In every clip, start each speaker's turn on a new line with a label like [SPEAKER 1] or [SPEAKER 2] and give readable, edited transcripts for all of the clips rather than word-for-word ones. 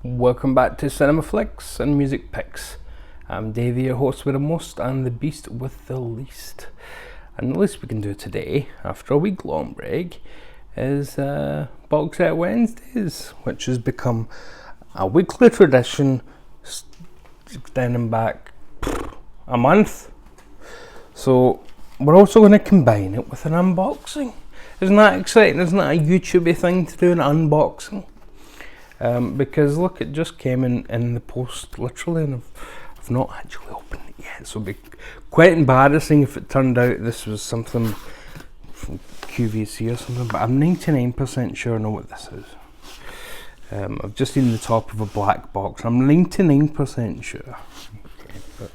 [SPEAKER 1] Welcome back to Cinema Flicks and Music Picks. I'm Davey, your host with the most and the beast with the least. And the least we can do today, after a week-long break, is Box Set Wednesdays, which has become a weekly tradition extending back a month. So we're also going to combine it with an unboxing. Isn't that exciting? Isn't that a YouTube thing to do, an unboxing? Because look, it just came in the post literally, and I've not actually opened it yet, so it'd be quite embarrassing if it turned out this was something from QVC or something, but I'm 99% sure I know what this is. I've just seen the top of a black box. I'm 99% sure. Okay, but,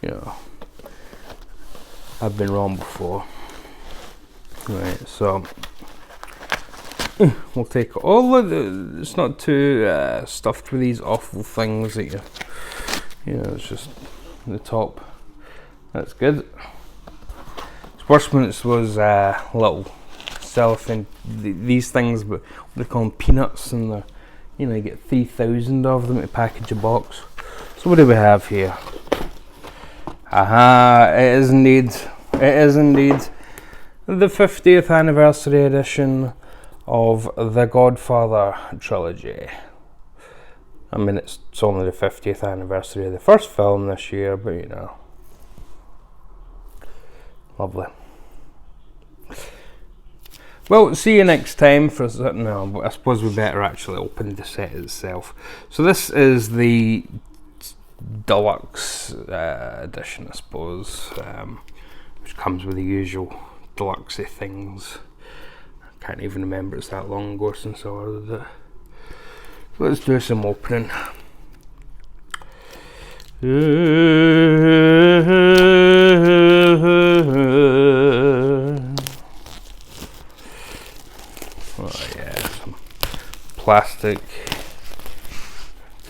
[SPEAKER 1] you know, I've been wrong before. Right, so we'll take all of the, it's not too stuffed with these awful things that you know, it's just the top. That's good. It's worse when it was little cellophane, these things, but they call them peanuts, and the, you know, you get 3,000 of them to package a box. So what do we have here? Aha, it is indeed the 50th anniversary edition of the Godfather trilogy. I mean, it's only the 50th anniversary of the first film this year, but you know, lovely. Well, see you next time for no, but I suppose we better actually open the set itself. So this is the deluxe edition, I suppose, which comes with the usual deluxe-y things. Can't even remember, it's that long ago since I ordered it. So let's do some opening. Oh yeah, some plastic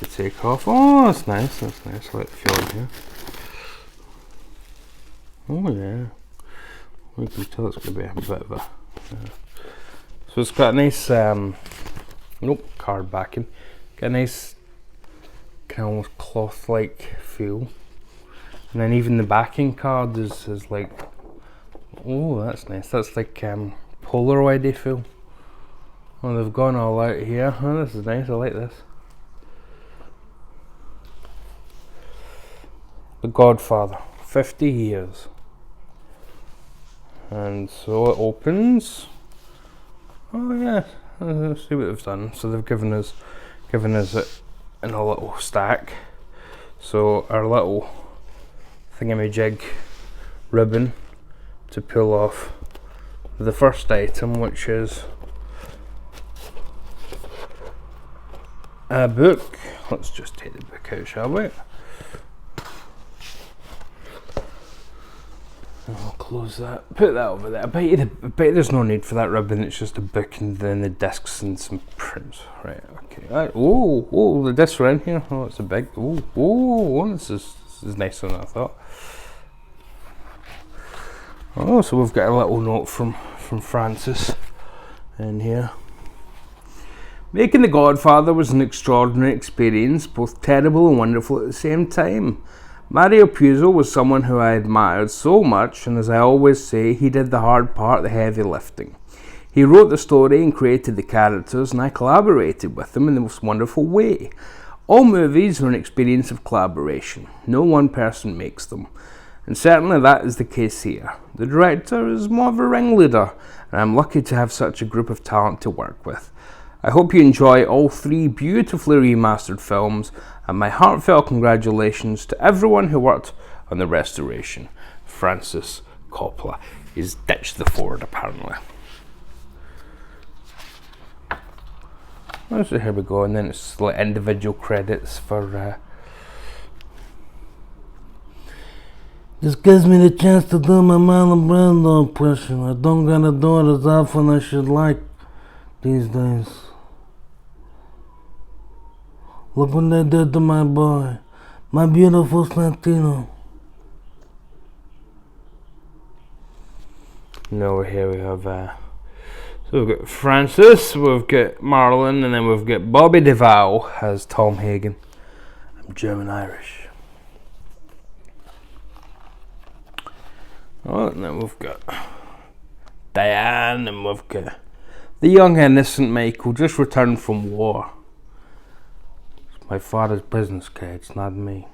[SPEAKER 1] to take off. Oh, that's nice, that's nice. I like the feeling here. Oh yeah, you can tell it's going to be a bit of a... So it's got a nice, card backing. Got a nice kind of almost cloth-like feel. And then even the backing card is like, oh, that's nice. That's like Polaroid-y feel. Oh, they've gone all out here. Oh, this is nice. I like this. The Godfather, 50 years. And so it opens. Oh yeah, let's see what they've done. So they've given us it in a little stack. So our little thingamajig ribbon to pull off the first item, which is a book. Let's just take the book out, shall we? I'll close that, put that over there. I bet you there's no need for that ribbon, it's just a book and then the discs and some prints. Right, okay. Right. Oh, the discs are in here. Oh, it's a big, this is nicer than I thought. Oh, so we've got a little note from Francis in here. Making The Godfather was an extraordinary experience, both terrible and wonderful at the same time. Mario Puzo was someone who I admired so much, and as I always say, he did the hard part, the heavy lifting. He wrote the story and created the characters, and I collaborated with them in the most wonderful way. All movies are an experience of collaboration. No one person makes them. And certainly that is the case here. The director is more of a ringleader, and I'm lucky to have such a group of talent to work with. I hope you enjoy all three beautifully remastered films, and my heartfelt congratulations to everyone who worked on the restoration. Francis Coppola. He's ditched the Ford apparently. So here we go, and then it's like individual credits for
[SPEAKER 2] This gives me the chance to do my Marlon Brando impression. I don't gotta do it as often as I should like these days. Look what they did to my boy, my beautiful Santino.
[SPEAKER 1] No, here we have So we've got Francis, we've got Marlon, and then we've got Bobby Duvall as Tom Hagen. I'm German-Irish. Oh, and then we've got Diane, and we've got the young innocent Michael, just returned from war. It's my father's business cards, not me.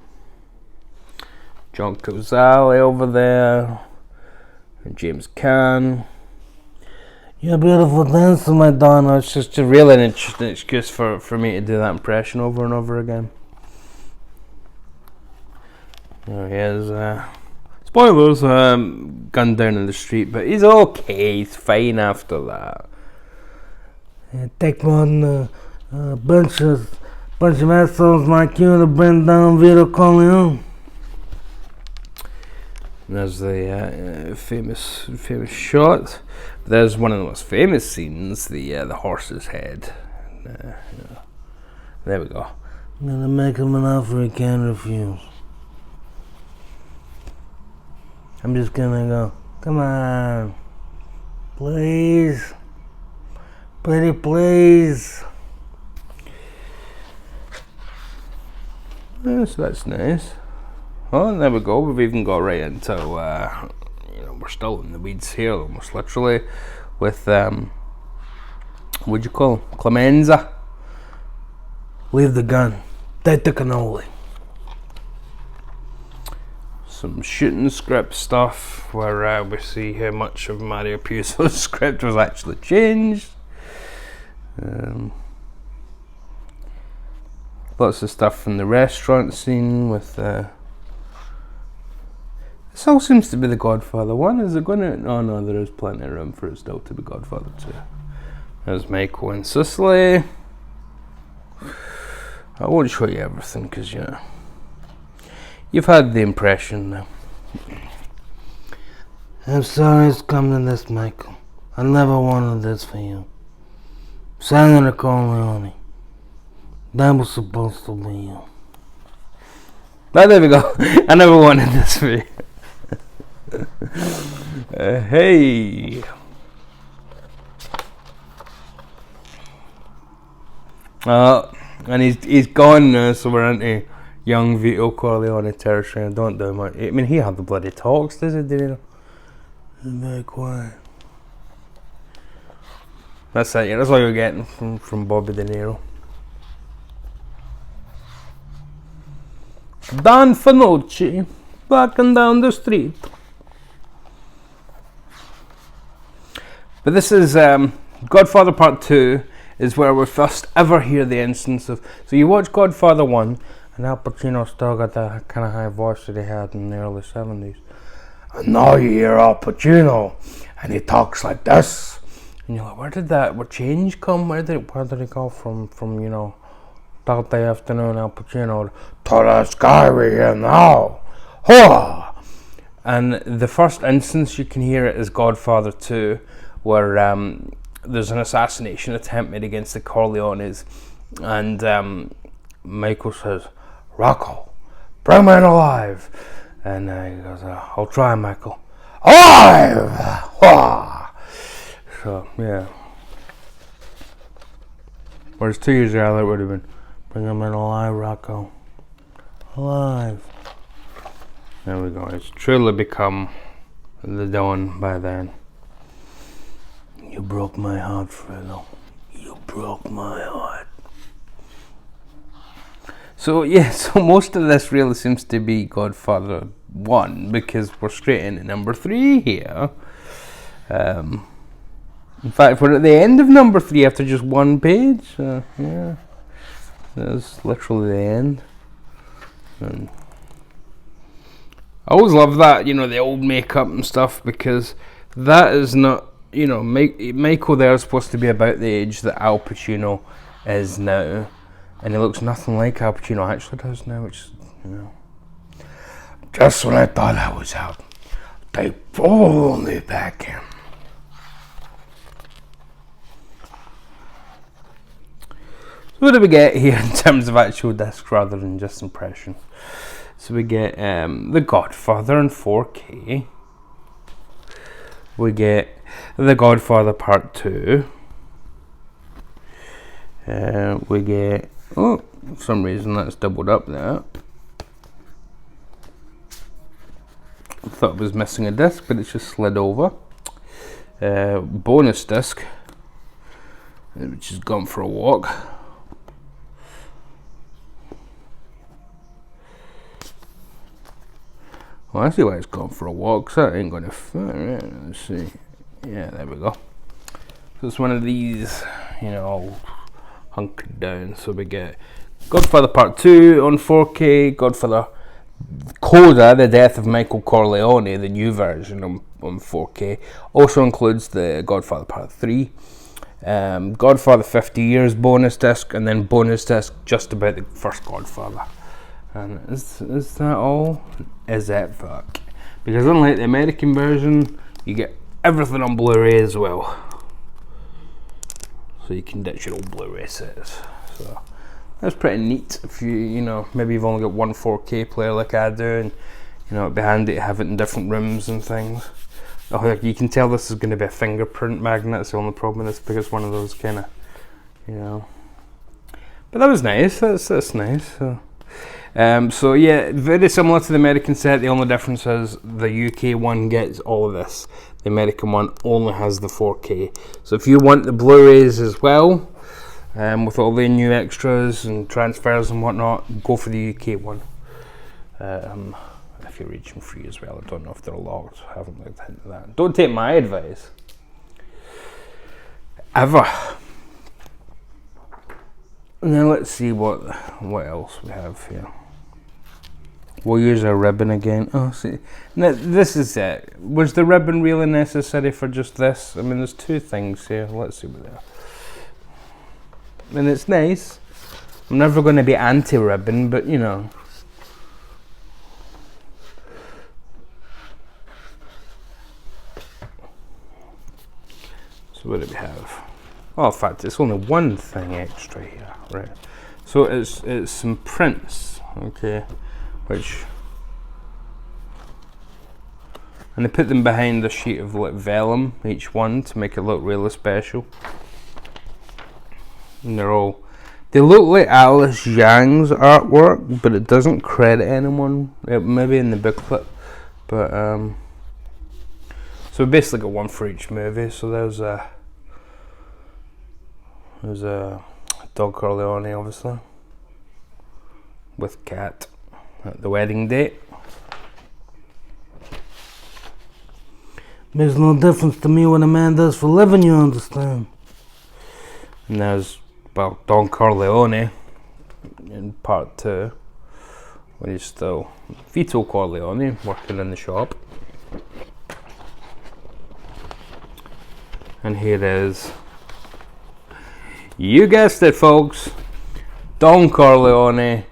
[SPEAKER 1] John Cazale over there, and James Caan.
[SPEAKER 2] You're a beautiful dancer, my Donna.
[SPEAKER 1] It's just a really interesting excuse for me to do that impression over and over again. There he is. Spoilers, gunned down in the street, but he's okay. He's fine after that.
[SPEAKER 2] Take one bunch of assholes like you to bring down Vito Corleone.
[SPEAKER 1] There's the famous shot. There's one of the most famous scenes, the horse's head. There we go.
[SPEAKER 2] I'm gonna make him an offer he can't refuse. I'm just gonna go, come on, please, pretty please.
[SPEAKER 1] So that's nice. Oh, there we go. We've even got right into, we're still in the weeds here, almost literally, with, what'd you call him? Clemenza.
[SPEAKER 2] Leave the gun. Take the cannoli.
[SPEAKER 1] Some shooting script stuff where we see how much of Mario Puzo's script was actually changed. Lots of stuff from the restaurant scene with this all seems to be the Godfather 1. Is it going to... Oh no, there is plenty of room for it still to be Godfather 2. There's Michael and Sicily. I won't show you everything because, you've had the impression now.
[SPEAKER 2] I'm sorry it's come to this, Michael. I never wanted this for you. Senator Corleone. That was supposed to be you.
[SPEAKER 1] But there we go. I never wanted this for you. Hey. And he's gone now, so we're into young Vito Corleone territory. Don't do much. I mean, he hardly bloody talks, does he, Dino?
[SPEAKER 2] He's very quiet.
[SPEAKER 1] That's it, that's all you're getting from Bobby De Niro. Don Fanucci, walking down the street. But this is Godfather Part 2 is where we first ever hear the instance of... So you watch Godfather 1, and Al Pacino still got that kind of high voice that he had in the early 70s. And now you hear Al Pacino, and he talks like this. And you're like, where change come? Where did it go from Thursday afternoon Al Pacino to this guy we hear now? Huh! And the first instance you can hear it is Godfather 2, where there's an assassination attempt made against the Corleones, and Michael says, "Rocco, bring me in alive." And he goes, "I'll try, Michael." Alive! Wah! So, yeah. Whereas 2 years earlier it would have been, "Bring him in alive, Rocco. Alive." There we go. It's truly become the dawn by then. You broke my heart, Fredo. You broke my heart. So most of this really seems to be Godfather 1, because we're straight into number 3 here. In fact, we're at the end of number 3 after just one page. Yeah, that's literally the end. And I always love that, the old makeup and stuff, because that is not... Michael there is supposed to be about the age that Al Pacino is now, and he looks nothing like Al Pacino actually does now, which is, just when I thought I was out, they pulled me back in. So what do we get here in terms of actual discs rather than just impressions? So we get The Godfather in 4K. we get The Godfather Part 2. We get, oh, for some reason that's doubled up there. I thought it was missing a disc, but it's just slid over. Bonus disc, which has gone for a walk. Well, I see why it's gone for a walk, so that ain't going to fit. Right, let's see. Yeah, there we go. So it's one of these, you know, all hunkered down. So we get Godfather Part 2 on 4K, Godfather Coda, The Death of Michael Corleone, the new version on 4K. Also includes the Godfather Part 3, Godfather 50 Years bonus disc, and then bonus disc just about the first Godfather. And is that all? Is that fuck? Because unlike the American version, you get everything on Blu-ray as well. So you can ditch your old Blu-ray sets. So that's pretty neat. If you know, maybe you've only got one 4K player like I do, and you know, it'd be handy to have it in different rooms and things. Oh, like you can tell this is going to be a fingerprint magnet. That's the only problem with this, because one of those kind of, you know. But that was nice. That's nice. So yeah, very similar to the American set. The only difference is the UK one gets all of this. The American one only has the 4K. So if you want the Blu-rays as well, with all the new extras and transfers and whatnot, go for the UK one. If you're region free as well. I don't know if they're locked. I haven't looked into that. Don't take my advice. Ever. Now let's see what else we have here. We'll use our ribbon again. Oh, see, now this is it. Was the ribbon really necessary for just this? I mean, there's two things here. Let's see what they are. I mean, it's nice. I'm never going to be anti-ribbon, but you know. So what do we have? Oh, in fact, it's only one thing extra here, right? So it's some prints, okay, and they put them behind a sheet of like vellum, each one, to make it look really special. And they look like Alice Yang's artwork, but it doesn't credit anyone. Maybe in the booklet, but so we basically got one for each movie. So there's a Dog Corleone, obviously, with Cat at the wedding date.
[SPEAKER 2] Makes no difference to me what a man does for a living, you understand?
[SPEAKER 1] And there's, well, Don Corleone in Part 2, when he's still Vito Corleone, working in the shop. And here is, you guessed it, folks, Don Corleone,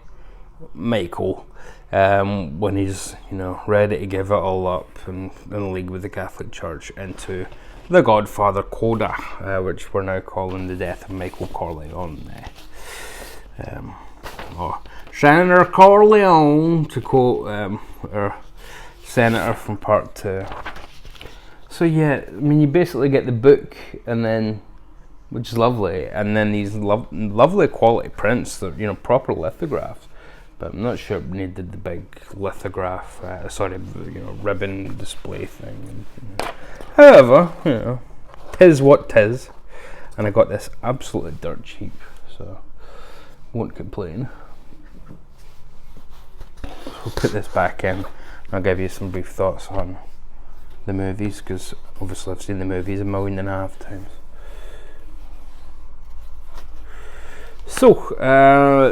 [SPEAKER 1] Michael, when he's, you know, ready to give it all up and in league with the Catholic Church into the Godfather Coda, which we're now calling The Death of Michael Corleone. Or Senator Corleone, to quote our senator from Part 2. So yeah, I mean, you basically get the book, and then, which is lovely, and then these lovely quality prints that, you know, proper lithographs. But I'm not sure it needed the big lithograph, ribbon display thing. However, you know, tis what tis, and I got this absolutely dirt cheap, so won't complain. We'll put this back in. I'll give you some brief thoughts on the movies, because obviously I've seen the movies 1.5 million times. So,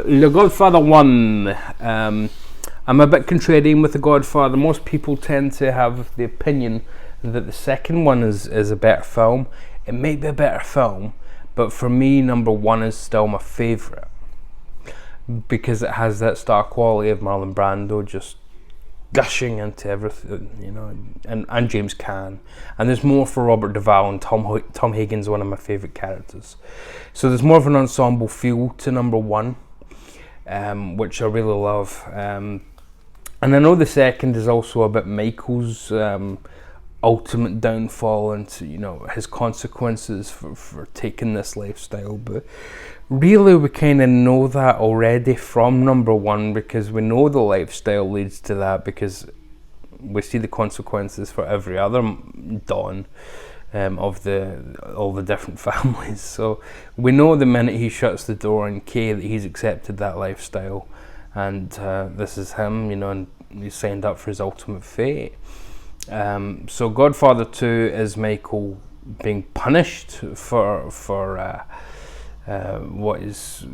[SPEAKER 1] The Godfather 1. I'm a bit contrarian with The Godfather. Most people tend to have the opinion that the second one is a better film. It may be a better film, but for me, number 1 is still my favourite, because it has that star quality of Marlon Brando just gushing into everything, you know, and James Caan, and there's more for Robert Duvall, and Tom Hagen's one of my favourite characters. So there's more of an ensemble feel to number 1, which I really love. And I know the second is also about Michael's ultimate downfall and to, his consequences for taking this lifestyle. But really we kind of know that already from number one, because we know the lifestyle leads to that, because we see the consequences for every other Don of all the different families. So we know the minute he shuts the door on Kay that he's accepted that lifestyle, and this is him, and he's signed up for his ultimate fate. So Godfather 2 is Michael being punished for what is,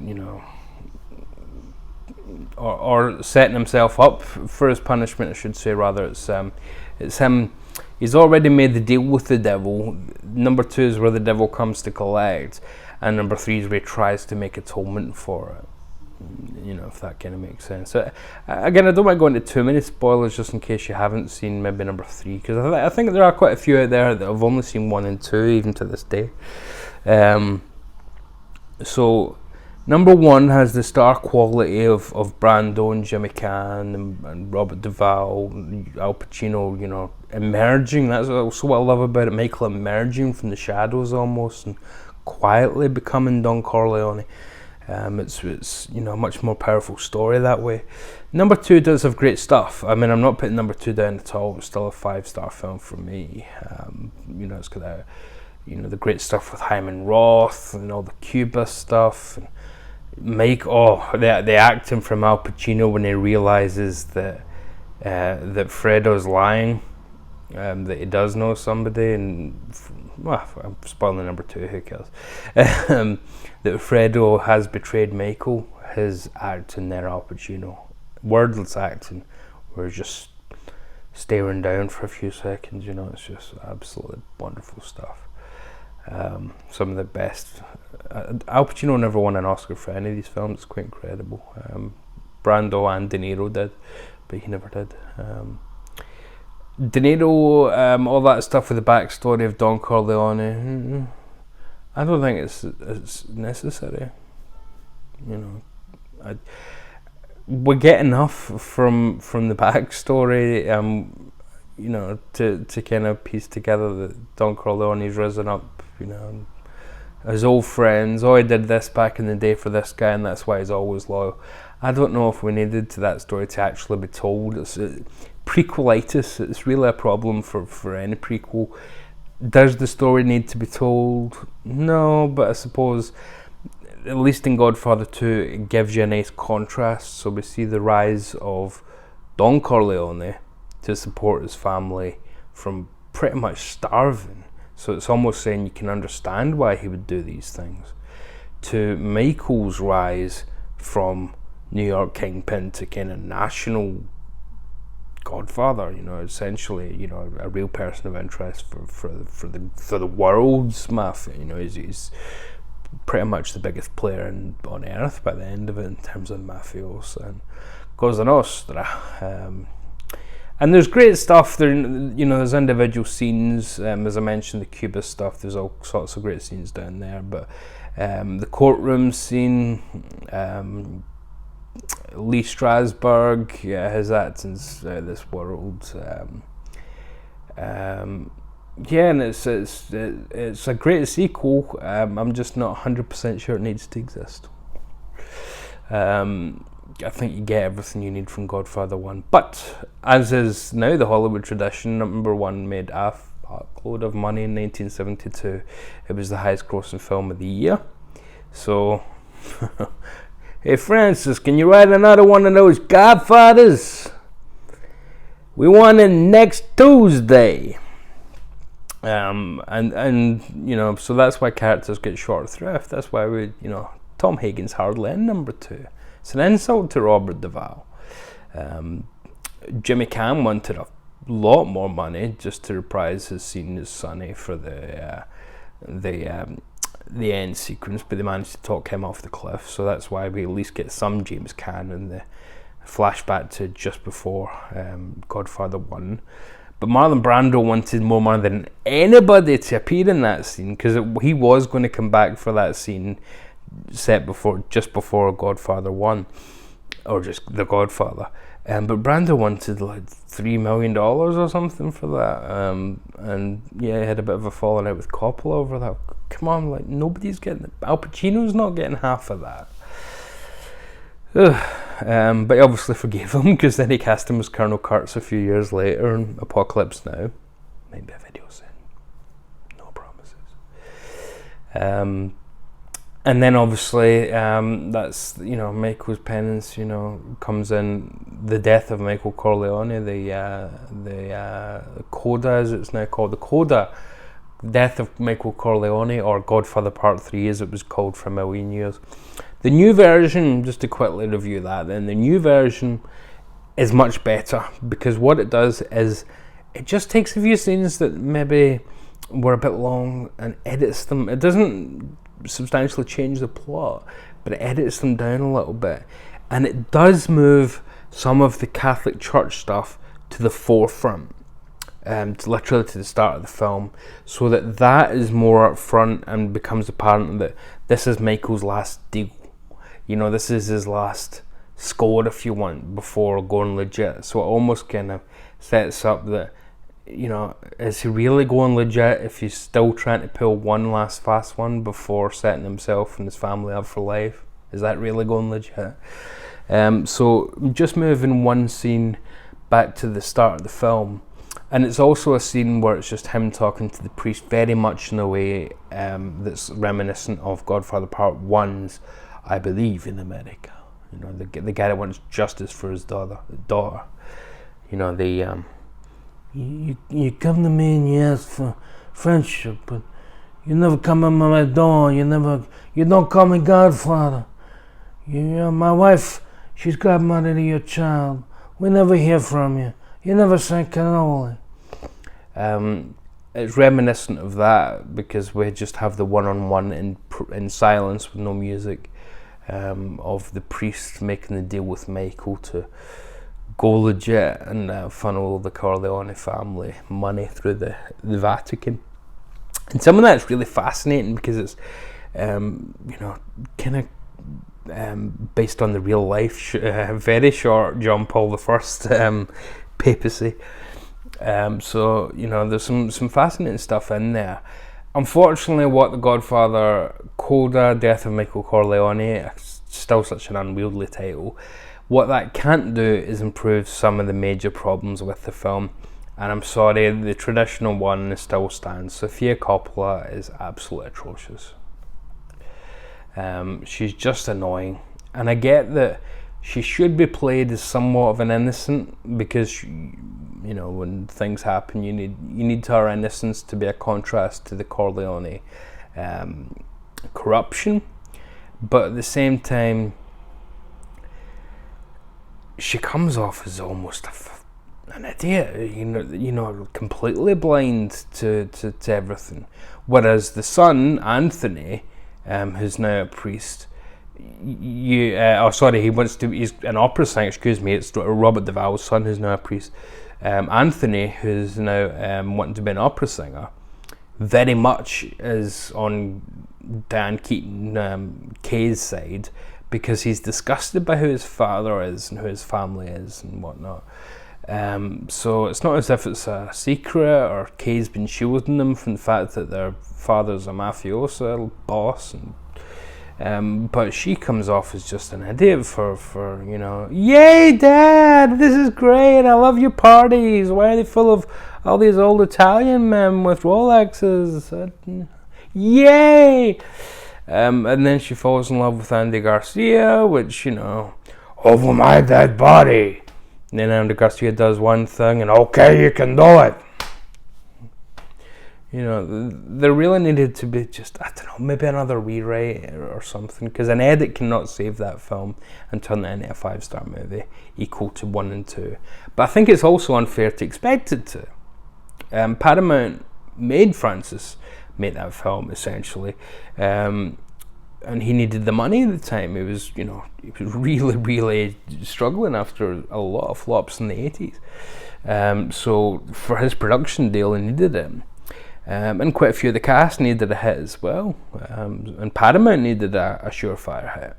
[SPEAKER 1] or setting himself up for his punishment, I should say. Rather, it's him. He's already made the deal with the devil. Number 2 is where the devil comes to collect, and number 3 is where he tries to make atonement for it. If that kind of makes sense. So, again, I don't want to go into too many spoilers, just in case you haven't seen maybe number 3, because I think there are quite a few out there that have only seen 1 and 2, even to this day. So, number 1 has the star quality of Brando and Jimmy Caan and Robert Duvall, Al Pacino, emerging. That's also what I love about it. Michael emerging from the shadows almost and quietly becoming Don Corleone. It's a much more powerful story that way. Number 2 does have great stuff. I mean, I'm not putting number 2 down at all. It's still a 5-star film for me. It's got the great stuff with Hyman Roth and all the Cuba stuff. And the acting from Al Pacino when he realizes that Fredo's lying, that he does know somebody, and I'm spoiling number 2, who cares? That Fredo has betrayed Michael. His acting there, Al Pacino, wordless acting, where he's just staring down for a few seconds. It's just absolutely wonderful stuff. Some of the best. Al Pacino never won an Oscar for any of these films. It's quite incredible. Brando and De Niro did, but he never did. De Niro, all that stuff with the backstory of Don Corleone, I don't think it's necessary. We get enough from the backstory, to kind of piece together that Don Corleone's risen up, his old friends. Oh, he did this back in the day for this guy, and that's why he's always loyal. I don't know if we needed that story to actually be told. It's prequelitis. It's really a problem for any prequel. Does the story need to be told? No, but I suppose, at least in Godfather 2, it gives you a nice contrast. So we see the rise of Don Corleone to support his family from pretty much starving. So it's almost saying you can understand why he would do these things. To Michael's rise from New York kingpin to kind of national Godfather, essentially, a real person of interest for the world's mafia. He's pretty much the biggest player on earth by the end of it in terms of mafiosa and Cosa Nostra. And there's great stuff there. There's individual scenes. As I mentioned, the Cuba stuff. There's all sorts of great scenes down there. But the courtroom scene. Lee Strasberg, his acting's out of this world. And it's a great sequel. I'm just not 100% sure it needs to exist. I think you get everything you need from Godfather 1. But, as is now the Hollywood tradition, number 1 made a fuckload of money in 1972. It was the highest grossing film of the year. So... Hey Francis, can you write another one of those Godfathers? We want it next Tuesday. So that's why characters get short thrift. That's why Tom Hagen's hardly in number 2. It's an insult to Robert Duvall. Jimmy Caan wanted a lot more money just to reprise his scene as Sonny for the end sequence, but they managed to talk him off the cliff, so that's why we at least get some James Caan in the flashback to just before Godfather 1. But Marlon Brando wanted more money than anybody to appear in that scene, because he was going to come back for that scene set just before Godfather 1. or just The Godfather. But Brando wanted like $3 million or something for that, and yeah, he had a bit of a falling out with Coppola over that. Come on, like, nobody's getting it. Al Pacino's not getting half of that. But he obviously forgave him, because then he cast him as Colonel Kurtz a few years later in Apocalypse Now. Might be a video soon. No promises. And then obviously that's, you know, Michael's penance, you know, comes in. The death of Michael Corleone, the coda, as it's now called, the coda, death of Michael Corleone, or Godfather Part 3 as it was called for a million years. The new version, just to quickly review that then, the new version is much better, because what it does is it just takes a few scenes that maybe were a bit long and edits them. It doesn't substantially change the plot, but it edits them down a little bit, and it does move some of the Catholic Church stuff to the forefront, literally to the start of the film, so that is more up front and becomes apparent that this is Michael's last deal. You know, this is his last score, if you want, before going legit. So it almost kind of sets up that, you know, is he really going legit if he's still trying to pull one last fast one before setting himself and his family up for life? Is that really going legit? So just moving one scene back to the start of the film, and it's also a scene where it's just him talking to the priest, very much in a way that's reminiscent of Godfather Part 1's, I believe, in America. You know, the guy that wants justice for his daughter. You know,
[SPEAKER 2] You come to me and you ask for friendship, but you never come at my door. You don't call me Godfather. My wife, she's godmother to your child. We never hear from you. You never say cannoli.
[SPEAKER 1] It's reminiscent of that, because we just have the one-on-one in silence with no music, of the priest making the deal with Michael to go legit and funnel the Corleone family money through the Vatican. And some of that's really fascinating, because it's you know, kind of based on the real life, very short John Paul I papacy. So, you know, there's some fascinating stuff in there. Unfortunately, what The Godfather coda, Death of Michael Corleone, still such an unwieldy title, what that can't do is improve some of the major problems with the film. And I'm sorry, the traditional one still stands. Sofia Coppola is absolutely atrocious. She's just annoying. And I get that she should be played as somewhat of an innocent, because, you know, when things happen, you need her innocence to be a contrast to the Corleone corruption. But at the same time, she comes off as almost an idiot, you know, completely blind to everything. Whereas the son, Anthony, who's now a priest, he's an opera singer, it's Robert Duvall's son, who's now a priest. Anthony, who's now wanting to be an opera singer, very much is on Dan Keaton, Kay's side, because he's disgusted by who his father is and who his family is and whatnot. So it's not as if it's a secret, or Kay's been shielding them from the fact that their father's a mafioso boss, and but she comes off as just an idiot for you know, yay Dad, this is great, I love your parties, why are they full of all these old Italian men with Rolexes, yay. And then she falls in love with Andy Garcia, which, you know, over my dead body. And then Andy Garcia does one thing, and okay, you can do it. You know, there really needed to be just, I don't know, maybe another rewrite or something, because an edit cannot save that film and turn it into a 5-star movie equal to 1 and 2. But I think it's also unfair to expect it to. Paramount made Francis make that film, essentially, and he needed the money at the time. He was really, really struggling after a lot of flops in the 80s. So for his production deal, he needed it. And quite a few of the cast needed a hit as well. And Paramount needed a surefire hit.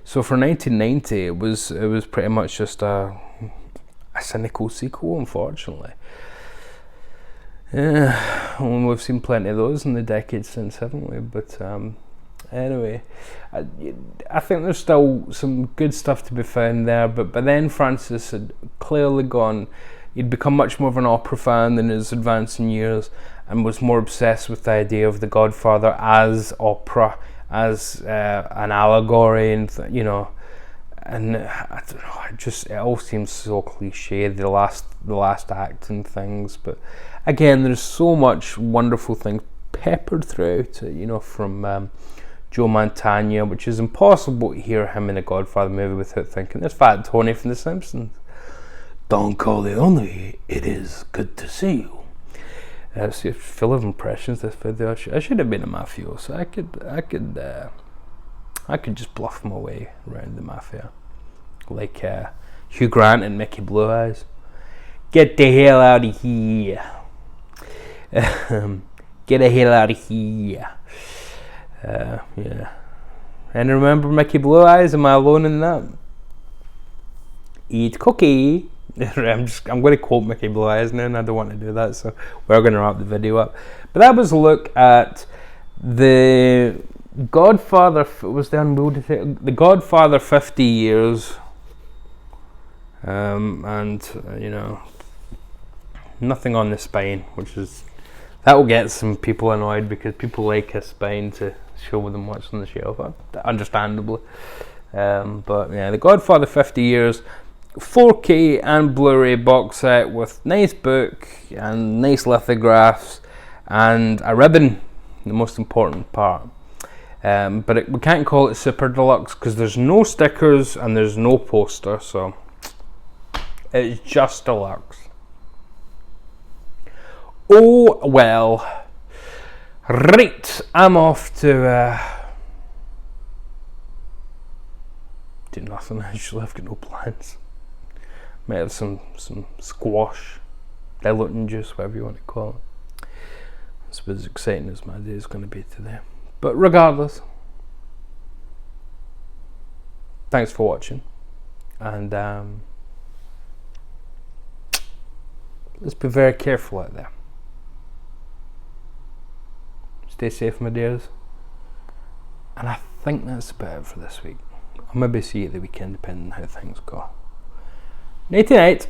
[SPEAKER 1] So for 1990, it was pretty much just a cynical sequel, unfortunately. Yeah, well, we've seen plenty of those in the decades since, haven't we? But anyway, I think there's still some good stuff to be found there. But by then, Francis had clearly gone. He'd become much more of an opera fan in his advancing years, and was more obsessed with the idea of The Godfather as opera, as an allegory, and and I don't know. It all seems so cliche. The last act and things, but again, there's so much wonderful things peppered throughout it. From Joe Mantegna, which is impossible to hear him in a Godfather movie without thinking there's Fat Tony from The Simpsons. Don Corleone, it is good to see you. It's full of impressions. This video, I should have been a mafioso. I could just bluff my way around the mafia, like Hugh Grant and Mickey Blue Eyes. Get the hell out of here! Get the hell out of here! Yeah. And remember Mickey Blue Eyes? Am I alone in that? Eat cookie. I'm going to quote Mickey Blue Eyes now, and I don't want to do that, so we're going to wrap the video up. But that was a look at the Godfather. The Godfather 50 years, and nothing on the spine, that will get some people annoyed because people like a spine to show them what's on the shelf, understandably. But yeah, the Godfather 50 years. 4K and Blu-ray box set with nice book and nice lithographs and a ribbon, the most important part. But we can't call it Super Deluxe because there's no stickers and there's no poster, so it's just Deluxe. Oh well. Right, I'm off to do nothing. Actually, I've got no plans. Might have some squash, diluting juice, whatever you want to call it. It's about as exciting as my day is going to be today. But regardless, thanks for watching, and let's be very careful out there. Stay safe, my dears. And I think that's about it for this week. I'll maybe see you at the weekend, depending on how things go. Nighty night.